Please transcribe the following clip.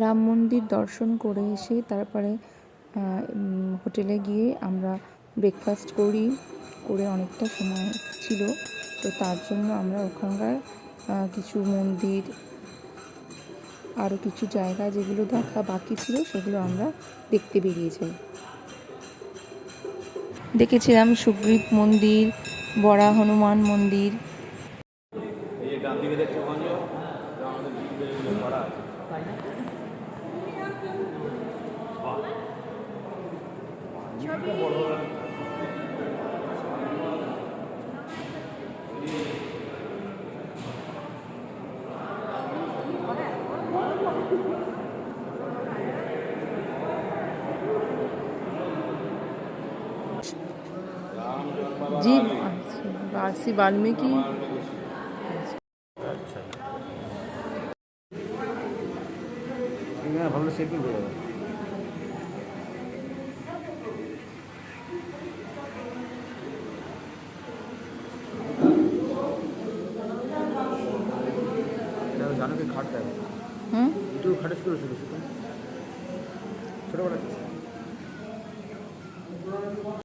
রাম মন্দির দর্শন করে এসে তারপরে হোটেলে গিয়ে আমরা ব্রেকফাস্ট করে অনেকটা সময় ছিল, তো তার জন্য আমরা ওখানকার কিছু মন্দির, আরও কিছু জায়গা যেগুলো দেখা বাকি ছিল সেগুলো আমরা দেখতে বেরিয়ে যাই। দেখেছিলাম সুগ্রীব মন্দির, বড়া হনুমান মন্দির। जी महर्षि वाल्मीकि। ভালো সেটিং হয়ে যাবে। জানো কি খাটতে হবে? একটু খাটাস করে শুরু ছোটবেলা